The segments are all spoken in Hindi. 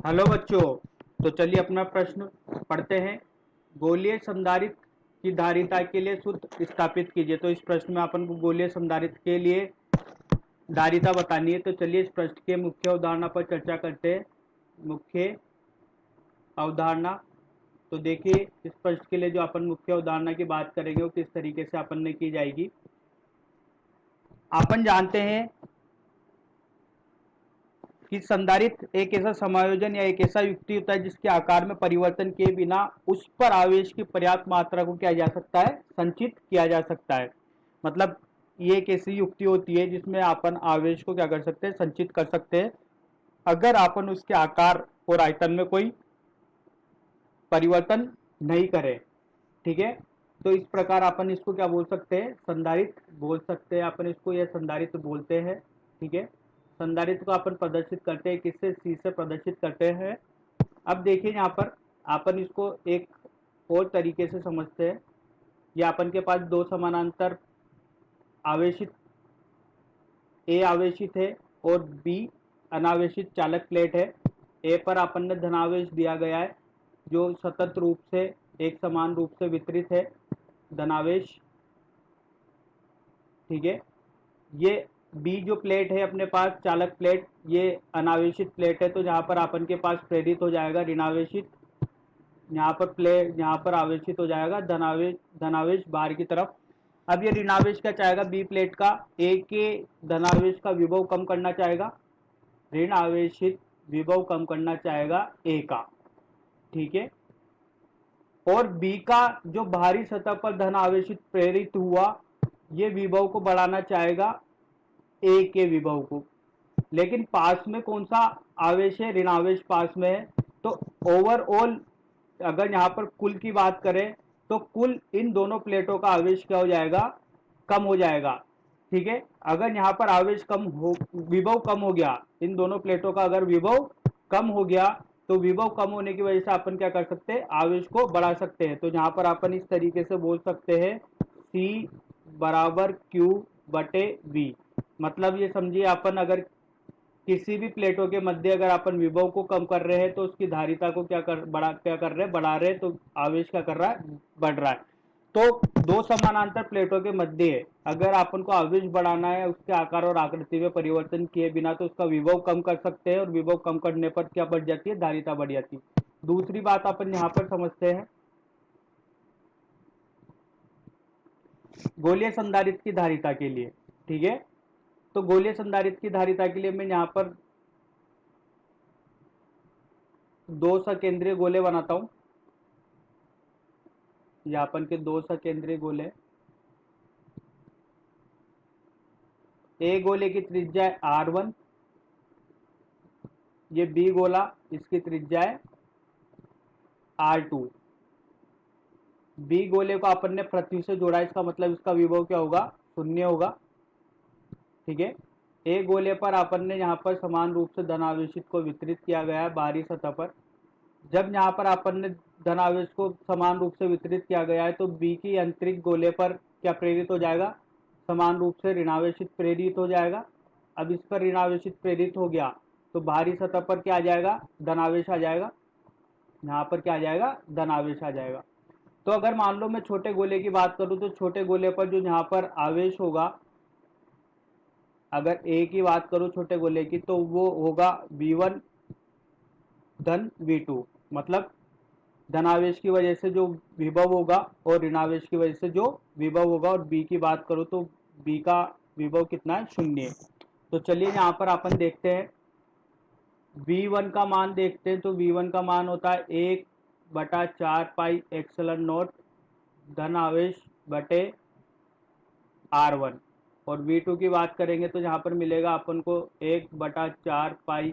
हेलो बच्चों। तो चलिए अपना प्रश्न पढ़ते हैं। गोलीय संधारित्र की धारिता के लिए सूत्र स्थापित कीजिए। तो इस प्रश्न में अपन को गोलीय संधारित्र के लिए धारिता बतानी है। तो चलिए इस प्रश्न के मुख्य अवधारणा पर चर्चा करते हैं। मुख्य अवधारणा। तो देखिए इस प्रश्न के लिए जो अपन मुख्य अवधारणा की बात करेंगे वो किस तरीके से अपन ने की जाएगी। अपन जानते हैं कि संधारित्र एक ऐसा समायोजन या एक ऐसा युक्ति होता है जिसके आकार में परिवर्तन किए बिना उस पर आवेश की पर्याप्त मात्रा को किया जा सकता है, संचित किया जा सकता है। मतलब ये एक ऐसी युक्ति होती है जिसमें अपन आवेश को क्या कर सकते हैं, संचित कर सकते हैं, अगर अपन उसके आकार और आयतन में कोई परिवर्तन नहीं करें। ठीक है। तो इस प्रकार अपन इसको क्या बोल सकते हैं, संधारित्र बोल सकते हैं अपन इसको, यह संधारित्र बोलते हैं। ठीक है। संधारित्र को अपन प्रदर्शित करते हैं किससे, सी से प्रदर्शित करते हैं। अब देखिए यहाँ पर अपन इसको एक और तरीके से समझते हैं। या अपन के पास दो समानांतर आवेशित ए आवेशित है और बी अनावेशित चालक प्लेट है। ए पर अपन ने धनावेश दिया गया है जो सतत रूप से एक समान रूप से वितरित है, धनावेश। ठीक है। ये बी जो प्लेट है अपने पास चालक प्लेट, ये अनावेशित प्लेट है। तो जहां पर अपन के पास प्रेरित हो जाएगा ऋणावेशित, यहाँ पर प्लेट यहाँ पर आवेशित हो जाएगा धनावेश, धनावेश बाहर की तरफ। अब ये ऋणावेश क्या चाहेगा, बी प्लेट का ए के धनावेश का विभव कम करना चाहेगा, ऋण आवेशित विभव कम करना चाहेगा ए का। ठीक है। और बी का जो बाहरी सतह पर धन आवेशित प्रेरित हुआ, ये विभव को बढ़ाना चाहेगा ए के विभव को। लेकिन पास में कौन सा आवेश है, ऋणावेश पास में है। तो ओवरऑल अगर यहां पर कुल की बात करें तो कुल इन दोनों प्लेटों का आवेश क्या हो जाएगा, कम हो जाएगा। ठीक है। अगर यहां पर आवेश कम हो, विभव कम हो गया, इन दोनों प्लेटों का अगर विभव कम हो गया तो विभव कम होने की वजह से अपन क्या कर सकते हैं, आवेश को बढ़ा सकते हैं। तो यहां पर अपन इस तरीके से बोल सकते हैं C बराबर Q बटे V। मतलब ये समझिए अपन अगर किसी भी प्लेटों के मध्य अगर अपन विभव को कम कर रहे हैं तो उसकी धारिता को क्या कर रहे हैं, बढ़ा रहे हैं। तो आवेश क्या कर रहा है, बढ़ रहा है। तो दो समानांतर प्लेटों के मध्य अगर अपन को आवेश बढ़ाना है, उसके आकार और आकृति में परिवर्तन किए बिना, तो उसका विभव कम कर सकते हैं। और विभव कम करने पर क्या बढ़ जाती है, धारिता बढ़ जाती है। दूसरी बात अपन यहाँ पर समझते हैं गोलीय संधारित्र की धारिता के लिए। ठीक है। तो गोलीय संधारित्र की धारिता के लिए मैं यहाँ पर दो सकेंद्रीय गोले बनाता हूं। यापन के दो सकेंद्रीय गोले, ए गोले की त्रिज्या है R1, ये बी गोला इसकी त्रिज्या है R2। बी गोले को अपन ने पृथ्वी से जोड़ा, इसका मतलब इसका विभव क्या होगा, शून्य होगा। ठीक है। ए गोले पर अपन ने यहाँ पर समान रूप से धनावेशित को वितरित किया गया है बाहरी सतह पर। जब यहाँ पर अपन ने धनावेश को समान रूप से वितरित किया गया है तो बी की आंतरिक गोले पर क्या प्रेरित हो जाएगा, समान रूप से ऋणावेशित प्रेरित हो जाएगा। अब इस पर ऋणावेशित प्रेरित हो गया तो बाहरी सतह पर क्या आ जाएगा, धनावेश आ जाएगा। यहाँ पर क्या आ जाएगा, धनावेश आ जाएगा। तो अगर मान लो मैं छोटे गोले की बात करूं तो छोटे गोले पर जो यहाँ पर आवेश होगा, अगर ए की बात करूं छोटे गोले की, तो वो होगा V1 धन V2। मतलब धनावेश की वजह से जो विभव होगा और ऋणावेश की वजह से जो विभव होगा। और बी की बात करो तो बी का विभव कितना है, शून्य। तो चलिए यहाँ पर अपन देखते हैं V1 का मान देखते हैं। तो V1 का मान होता है 1/4 पाई धन आवेश बटे R1। और V2 की बात करेंगे तो यहाँ पर मिलेगा अपन को 1/4 पाई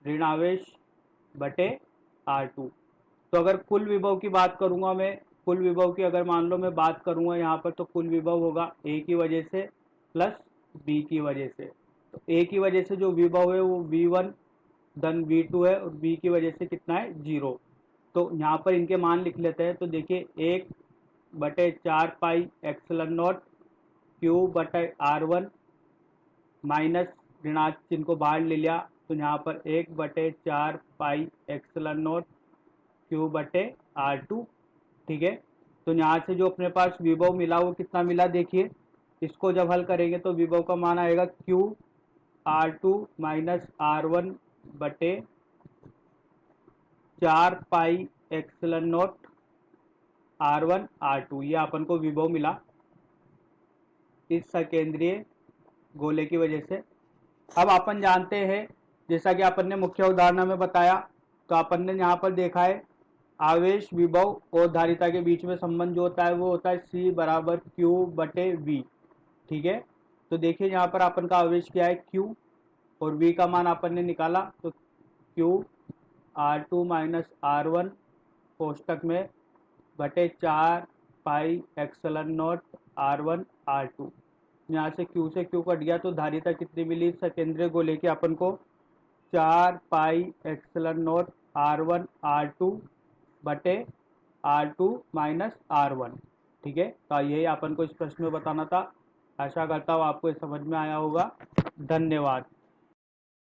ऋणावेश बटे R2। तो अगर कुल विभव की बात करूंगा मैं, कुल विभव की अगर मान लो मैं बात करूंगा यहाँ पर, तो कुल विभव होगा ए की वजह से प्लस बी की वजह से। तो ए की वजह से जो विभव है वो V1 धन V2 है और बी की वजह से कितना है, 0। तो यहाँ पर इनके मान लिख लेते हैं। तो देखिए 1/4 पाई Q बटे R1 माइनस ऋणात्मक चिन्ह को बाहर ले लिया, तो यहाँ पर 1/4 पाई एप्सिलॉन नॉट Q/R2। ठीक है, तो यहाँ से जो अपने पास विभव मिला वो कितना मिला देखिए, इसको जब हल करेंगे तो विभव का मान आएगा Q/R2 माइनस R1 बटे 4 pi epsilon not R1 R2, ये अपन को विभव मिला इस सकेंद्रीय गोले की वजह से। अब अपन जानते हैं, जैसा कि अपन ने मुख्य उदाहरण में बताया, तो अपन ने यहाँ पर देखा है आवेश विभव और धारिता के बीच में संबंध जो होता है वो होता है C बराबर Q/V। ठीक है, तो देखिए यहाँ पर अपन का आवेश क्या है Q, और V का मान अपन ने निकाला, तो Q/R2 माइनस R1 कोष्टक में बटे 4 pi epsilon not R1 R2। यहाँ से Q से Q कट गया, तो धारिता कितनी मिली सकेंद्रीय गोले की अपन को, 4 pi epsilon not R1 R2 बटे R2 माइनस R1। ठीक है, तो यही अपन को इस प्रश्न में बताना था। आशा करता हूँ आपको ये समझ में आया होगा। धन्यवाद।